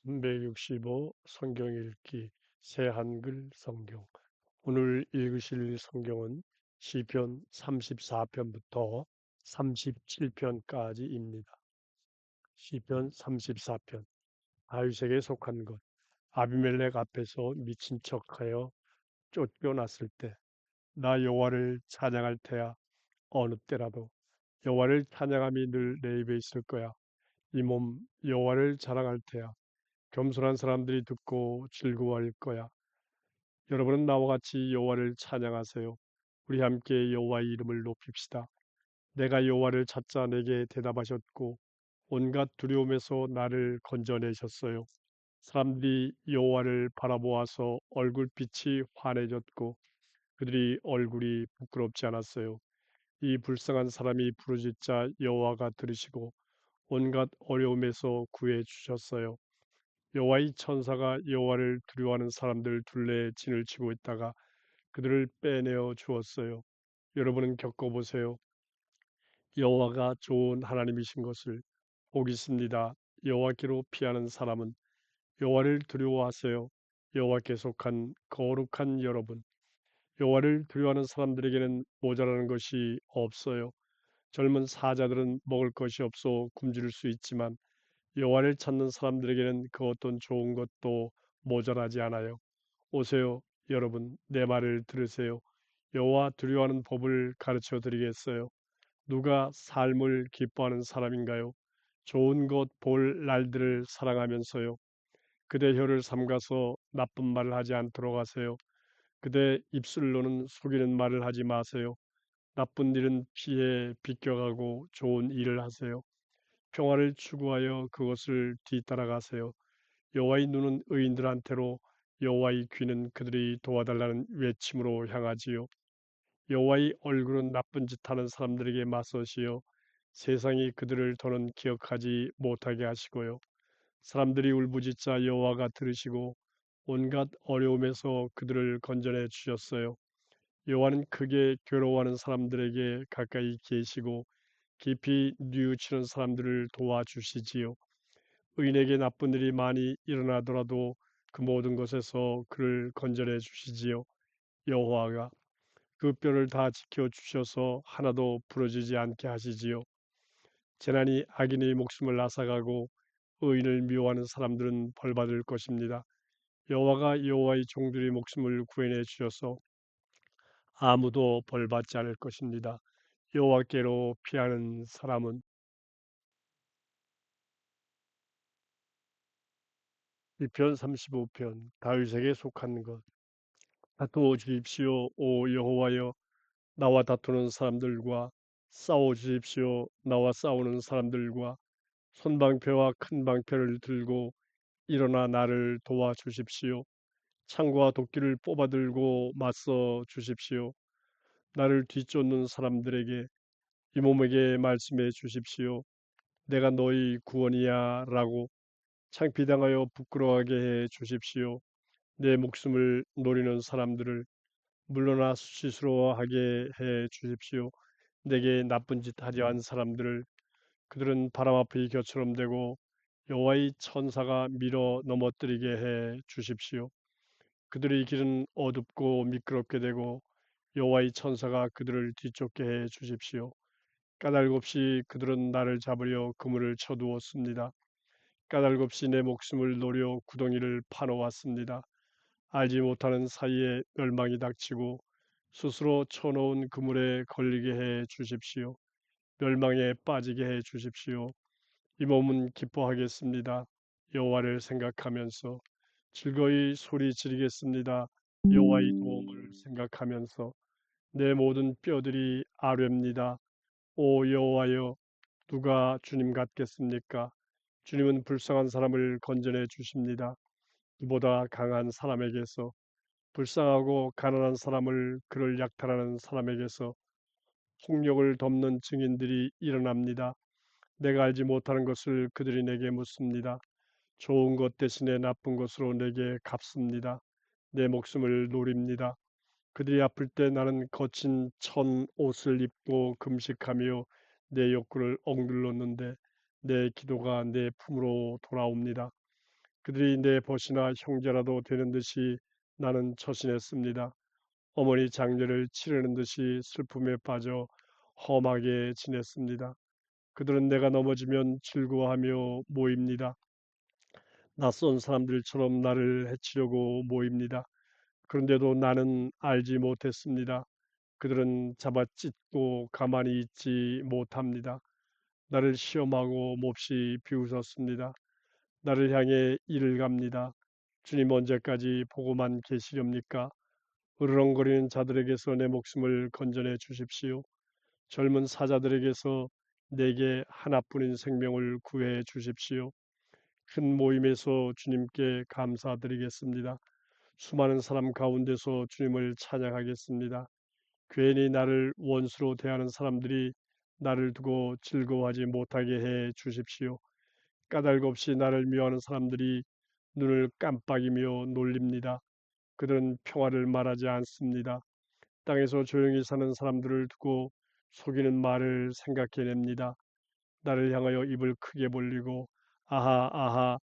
365 성경 읽기 새 한글 성경. 오늘 읽으실 성경은 시편 34편부터 37편까지입니다. 시편 34편. 다윗에게 속한 것. 아비멜렉 앞에서 미친 척하여 쫓겨났을 때 나 여호와를 찬양할 테야. 어느 때라도 여호와를 찬양함이 늘 내 입에 있을 거야. 이 몸 여호와를 자랑할 테야. 겸손한 사람들이 듣고 즐거워할 거야. 여러분은 나와 같이 여호와를 찬양하세요. 우리 함께 여호와의 이름을 높입시다. 내가 여호와를 찾자 내게 대답하셨고 온갖 두려움에서 나를 건져내셨어요. 사람들이 여호와를 바라보아서 얼굴빛이 환해졌고 그들이 얼굴이 부끄럽지 않았어요. 이 불쌍한 사람이 부르짖자 여호와가 들으시고 온갖 어려움에서 구해 주셨어요. 여호와의 천사가 여호와를 두려워하는 사람들 둘레에 진을 치고 있다가 그들을 빼내어 주었어요. 여러분은 겪어보세요. 여호와가 좋은 하나님이신 것을 복 있습니다. 여호와께로 피하는 사람은 여호와를 두려워하세요. 여호와께 속한 거룩한 여러분. 여호와를 두려워하는 사람들에게는 모자라는 것이 없어요. 젊은 사자들은 먹을 것이 없어 굶주릴 수 있지만 여호와를 찾는 사람들에게는 그 어떤 좋은 것도 모자라지 않아요. 오세요, 여러분, 내 말을 들으세요. 여호와 두려워하는 법을 가르쳐 드리겠어요. 누가 삶을 기뻐하는 사람인가요? 좋은 것 볼 날들을 사랑하면서요. 그대 혀를 삼가서 나쁜 말을 하지 않도록 하세요. 그대 입술로는 속이는 말을 하지 마세요. 나쁜 일은 피해 비껴가고 좋은 일을 하세요. 평화를 추구하여 그것을 뒤따라가세요. 여호와의 눈은 의인들한테로 여호와의 귀는 그들이 도와달라는 외침으로 향하지요. 여호와의 얼굴은 나쁜 짓 하는 사람들에게 맞서시어 세상이 그들을 더는 기억하지 못하게 하시고요. 사람들이 울부짖자 여호와가 들으시고 온갖 어려움에서 그들을 건져내 주셨어요. 여호와는 크게 괴로워하는 사람들에게 가까이 계시고 깊이 뉘우치는 사람들을 도와주시지요. 의인에게 나쁜 일이 많이 일어나더라도 그 모든 것에서 그를 건져내 주시지요. 여호와가 그 뼈를 다 지켜 주셔서 하나도 부러지지 않게 하시지요. 재난이 악인의 목숨을 앗아가고 의인을 미워하는 사람들은 벌받을 것입니다. 여호와가 여호와의 종들의 목숨을 구해내 주셔서 아무도 벌받지 않을 것입니다. 여호와께로 피하는 사람은 시편 35편. 다윗에게 속한 것. 다투어 주십시오. 오 여호와여, 나와 다투는 사람들과 싸워 주십시오. 나와 싸우는 사람들과 손방패와 큰 방패를 들고 일어나 나를 도와주십시오. 창과 도끼를 뽑아 들고 맞서 주십시오. 나를 뒤쫓는 사람들에게 이 몸에게 말씀해 주십시오. 내가 너희 구원이야 라고 창피당하여 부끄러워하게 해 주십시오. 내 목숨을 노리는 사람들을 물러나 수치스러워하게 해 주십시오. 내게 나쁜 짓 하려 한 사람들을 그들은 바람 앞의 곁처럼 되고 여호와의 천사가 밀어 넘어뜨리게 해 주십시오. 그들의 길은 어둡고 미끄럽게 되고 여호와의 천사가 그들을 뒤쫓게 해 주십시오. 까닭 없이 그들은 나를 잡으려 그물을 쳐두었습니다. 까닭 없이 내 목숨을 노려 구덩이를 파놓았습니다. 알지 못하는 사이에 멸망이 닥치고 스스로 쳐놓은 그물에 걸리게 해 주십시오. 멸망에 빠지게 해 주십시오. 이 몸은 기뻐하겠습니다. 여호와를 생각하면서 즐거이 소리 지르겠습니다. 여호와의 도움을 생각하면서 내 모든 뼈들이 아뢰입니다. 오 여호와여, 누가 주님 같겠습니까? 주님은 불쌍한 사람을 건져내 주십니다. 이보다 강한 사람에게서, 불쌍하고 가난한 사람을 그를 약탈하는 사람에게서 폭력을 덮는 증인들이 일어납니다. 내가 알지 못하는 것을 그들이 내게 묻습니다. 좋은 것 대신에 나쁜 것으로 내게 갚습니다. 내 목숨을 노립니다. 그들이 아플 때 나는 거친 천 옷을 입고 금식하며 내 욕구를 억눌렀는데 내 기도가 내 품으로 돌아옵니다. 그들이 내 벗이나 형제라도 되는 듯이 나는 처신했습니다. 어머니 장례를 치르는 듯이 슬픔에 빠져 험하게 지냈습니다. 그들은 내가 넘어지면 즐거워하며 모입니다. 낯선 사람들처럼 나를 해치려고 모입니다. 그런데도 나는 알지 못했습니다. 그들은 잡아찢고 가만히 있지 못합니다. 나를 시험하고 몹시 비웃었습니다. 나를 향해 이를 갑니다. 주님 언제까지 보고만 계시렵니까? 으르렁거리는 자들에게서 내 목숨을 건져내 주십시오. 젊은 사자들에게서 내게 하나뿐인 생명을 구해 주십시오. 큰 모임에서 주님께 감사드리겠습니다. 수많은 사람 가운데서 주님을 찬양하겠습니다. 괜히 나를 원수로 대하는 사람들이 나를 두고 즐거워하지 못하게 해 주십시오. 까닭 없이 나를 미워하는 사람들이 눈을 깜빡이며 놀립니다. 그들은 평화를 말하지 않습니다. 땅에서 조용히 사는 사람들을 두고 속이는 말을 생각해냅니다. 나를 향하여 입을 크게 벌리고 아하 아하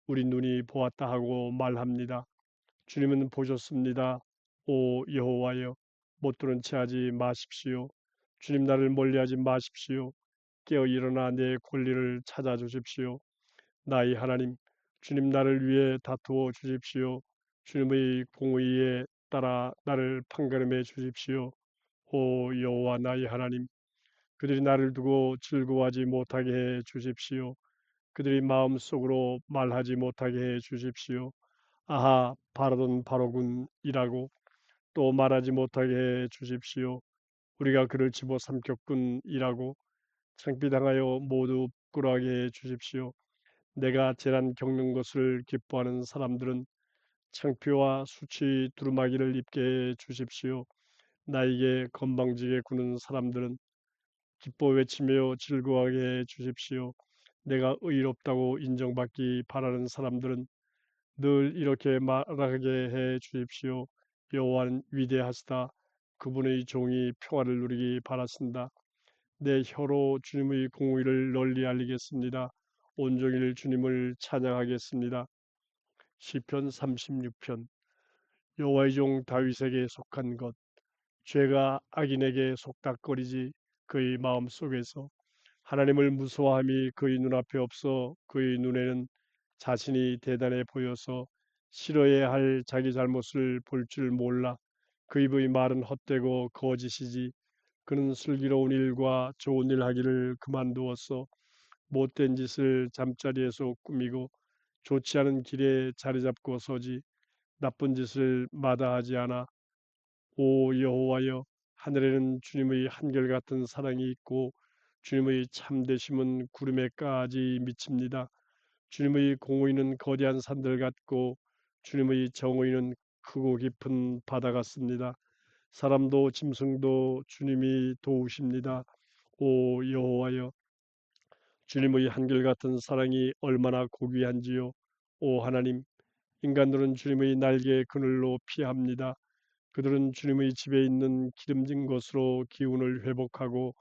우리 눈이 보았다 하고 말합니다. 주님은 보셨습니다. 오 여호와여 못 들은 채 하지 마십시오. 주님 나를 멀리하지 마십시오. 깨어 일어나 내 권리를 찾아 주십시오. 나의 하나님 주님 나를 위해 다투어 주십시오. 주님의 공의에 따라 나를 판가름해 주십시오. 오 여호와 나의 하나님 그들이 나를 두고 즐거워하지 못하게 해 주십시오. 그들이 마음속으로 말하지 못하게 해 주십시오. 아하 바라던 바로군이라고 또 말하지 못하게 해 주십시오. 우리가 그를 집어삼켰군이라고 창피당하여 모두 부끄러워하게 해 주십시오. 내가 재난 겪는 것을 기뻐하는 사람들은 창피와 수치 두루마기를 입게 해 주십시오. 나에게 건방지게 구는 사람들은 기뻐 외치며 즐거워하게 해 주십시오. 내가 의롭다고 인정받기 바라는 사람들은 늘 이렇게 말하게 해 주십시오. 여호와는 위대하시다. 그분의 종이 평화를 누리기 바라신다. 내 혀로 주님의 공의를 널리 알리겠습니다. 온종일 주님을 찬양하겠습니다. 시편 36편 여호와의 종 다윗에게 속한 것 죄가 악인에게 속닥거리지 그의 마음 속에서 하나님을 무서워함이 그의 눈앞에 없어 그의 눈에는 자신이 대단해 보여서 싫어해야 할 자기 잘못을 볼 줄 몰라 그 입의 말은 헛되고 거짓이지 그는 슬기로운 일과 좋은 일 하기를 그만두었어 못된 짓을 잠자리에서 꾸미고 좋지 않은 길에 자리 잡고 서지 나쁜 짓을 마다하지 않아 오 여호와여 하늘에는 주님의 한결같은 사랑이 있고 주님의 참되심은 구름에까지 미칩니다. 주님의 공의는 거대한 산들 같고 주님의 정의는 크고 깊은 바다 같습니다. 사람도 짐승도 주님이 도우십니다. 오 여호와여 주님의 한결같은 사랑이 얼마나 고귀한지요. 오 하나님 인간들은 주님의 날개의 그늘로 피합니다. 그들은 주님의 집에 있는 기름진 것으로 기운을 회복하고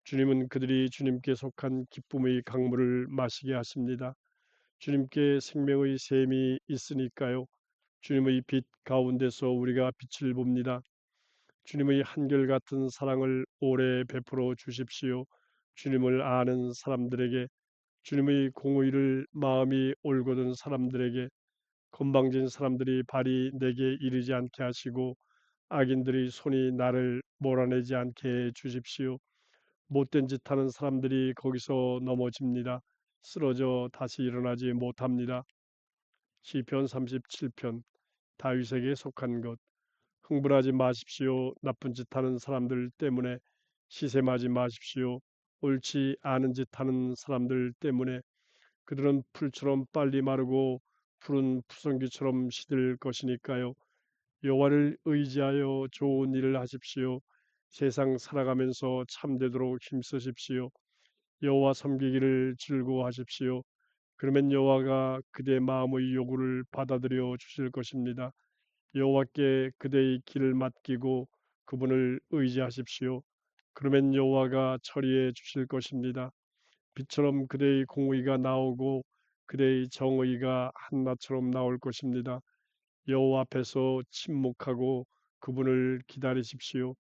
주님은 그들이 주님께 속한 기쁨의 강물을 마시게 하십니다. 주님께 생명의 샘이 있으니까요. 주님의 빛 가운데서 우리가 빛을 봅니다. 주님의 한결같은 사랑을 오래 베풀어 주십시오. 주님을 아는 사람들에게 주님의 공의를 마음이 올곧은 사람들에게 건방진 사람들이 발이 내게 이르지 않게 하시고 악인들의 손이 나를 몰아내지 않게 해 주십시오. 못된 짓 하는 사람들이 거기서 넘어집니다. 쓰러져 다시 일어나지 못합니다. 시편 37편 다윗에게 속한 것 흥분하지 마십시오. 나쁜 짓 하는 사람들 때문에 시샘하지 마십시오. 옳지 않은 짓 하는 사람들 때문에 그들은 풀처럼 빨리 마르고 푸른 푸성귀처럼 시들 것이니까요. 여호와를 의지하여 좋은 일을 하십시오. 세상 살아가면서 참되도록 힘쓰십시오. 여호와 섬기기를 즐거워하십시오. 그러면 여호와가 그대 마음의 요구를 받아들여 주실 것입니다. 여호와께 그대의 길을 맡기고 그분을 의지하십시오. 그러면 여호와가 처리해 주실 것입니다. 빛처럼 그대의 공의가 나오고 그대의 정의가 한나처럼 나올 것입니다. 여호와 앞에서 침묵하고 그분을 기다리십시오.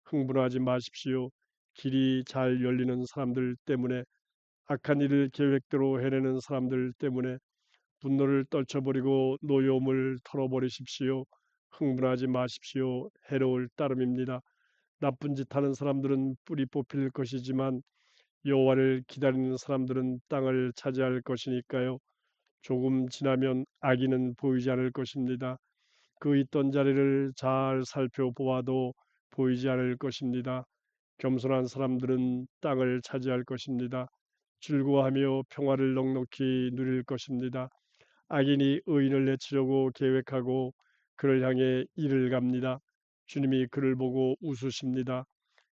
흥분하지 마십시오. 길이 잘 열리는 사람들 때문에, 악한 일을 계획대로 해내는 사람들 때문에 분노를 떨쳐버리고 노여움을 털어버리십시오. 흥분하지 마십시오. 해로울 따름입니다. 나쁜 짓 하는 사람들은 뿌리 뽑힐 것이지만 여호와를 기다리는 사람들은 땅을 차지할 것이니까요. 조금 지나면 악인은 보이지 않을 것입니다. 그 있던 자리를 잘 살펴보아도 보이지 않을 것입니다. 겸손한 사람들은 땅을 차지할 것입니다. 즐거워하며 평화를 넉넉히 누릴 것입니다. 악인이 의인을 해치려고 계획하고 그를 향해 이를 갑니다. 주님이 그를 보고 웃으십니다.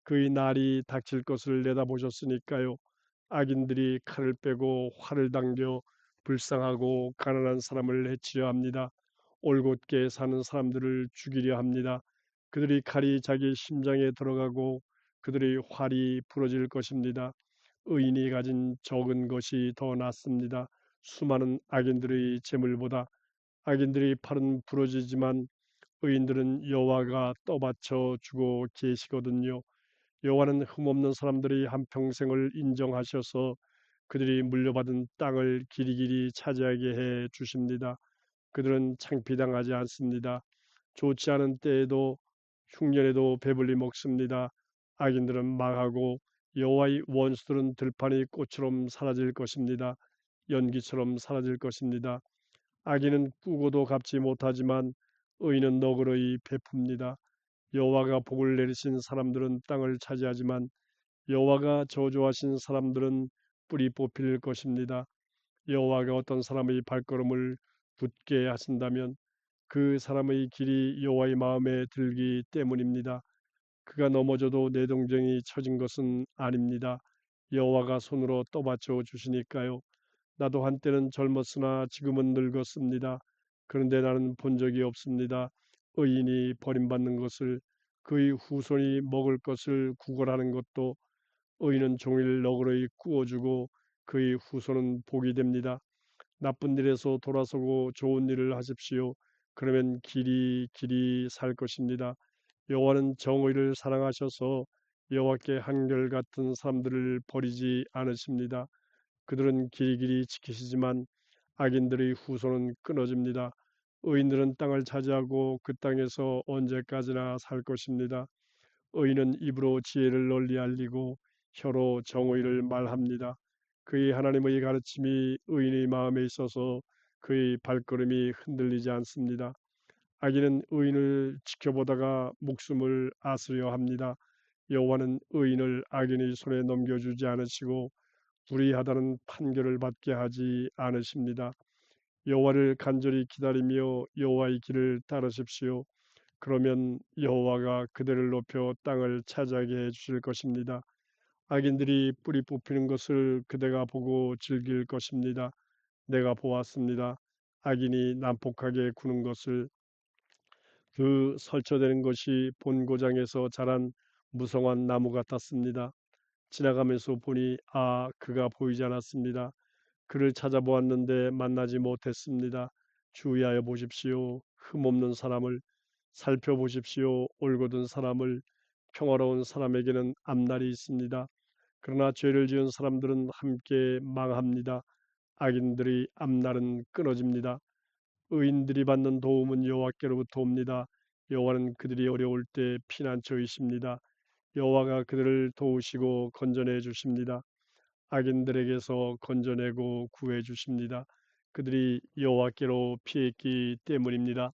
그의 날이 닥칠 것을 내다보셨으니까요. 악인들이 칼을 빼고 활을 당겨 불쌍하고 가난한 사람을 해치려 합니다. 올곧게 사는 사람들을 죽이려 합니다. 그들이 칼이 자기 심장에 들어가고 그들의 활이 부러질 것입니다. 의인이 가진 적은 것이 더 낫습니다. 수많은 악인들의 재물보다. 악인들의 팔은 부러지지만 의인들은 여호와가 떠받쳐 주고 계시거든요. 여호와는 흠없는 사람들의 한평생을 인정하셔서 그들이 물려받은 땅을 길이길이 차지하게 해 주십니다. 그들은 창피당하지 않습니다. 좋지 않은 때에도 흉년에도 배불리 먹습니다. 악인들은 망하고 여호와의 원수들은 들판의 꽃처럼 사라질 것입니다. 연기처럼 사라질 것입니다. 악인은 꾸고도 갚지 못하지만 의인은 너그러이 베풉니다. 여호와가 복을 내리신 사람들은 땅을 차지하지만 여호와가 저주하신 사람들은 뿌리 뽑힐 것입니다. 여호와가 어떤 사람의 발걸음을 굳게 하신다면 그 사람의 길이 여호와의 마음에 들기 때문입니다. 그가 넘어져도 내동쟁이 쳐진 것은 아닙니다. 여호와가 손으로 떠받쳐 주시니까요. 나도 한때는 젊었으나 지금은 늙었습니다. 그런데 나는 본 적이 없습니다. 의인이 버림받는 것을, 그의 후손이 먹을 것을 구걸하는 것도. 의인은 종일 너그러이 구워주고 그의 후손은 복이 됩니다. 나쁜 일에서 돌아서고 좋은 일을 하십시오. 그러면 길이 길이 살 것입니다. 여호와는 정의를 사랑하셔서 여호와께 한결같은 사람들을 버리지 않으십니다. 그들은 길이길이 지키시지만 악인들의 후손은 끊어집니다. 의인들은 땅을 차지하고 그 땅에서 언제까지나 살 것입니다. 의인은 입으로 지혜를 널리 알리고 혀로 정의를 말합니다. 그의 하나님의 가르침이 의인의 마음에 있어서 그의 발걸음이 흔들리지 않습니다. 악인은 의인을 지켜보다가 목숨을 앗으려 합니다. 여호와는 의인을 악인의 손에 넘겨주지 않으시고 불의하다는 판결을 받게 하지 않으십니다. 여호와를 간절히 기다리며 여호와의 길을 따르십시오. 그러면 여호와가 그대를 높여 땅을 차지하게 해 주실 것입니다. 악인들이 뿌리 뽑히는 것을 그대가 보고 즐길 것입니다. 내가 보았습니다. 악인이 난폭하게 구는 것을. 그 설쳐되는 것이 본고장에서 자란 무성한 나무 같았습니다. 지나가면서 보니 그가 보이지 않았습니다. 그를 찾아보았는데 만나지 못했습니다. 주의하여 보십시오. 흠없는 사람을 살펴보십시오. 올곧은 사람을. 평화로운 사람에게는 앞날이 있습니다. 그러나 죄를 지은 사람들은 함께 망합니다. 악인들의 앞날은 끊어집니다. 의인들이 받는 도움은 여호와께로부터 옵니다. 여호와는 그들이 어려울 때 피난처이십니다. 여호와가 그들을 도우시고 건져내 주십니다. 악인들에게서 건져내고 구해 주십니다. 그들이 여호와께로 피했기 때문입니다.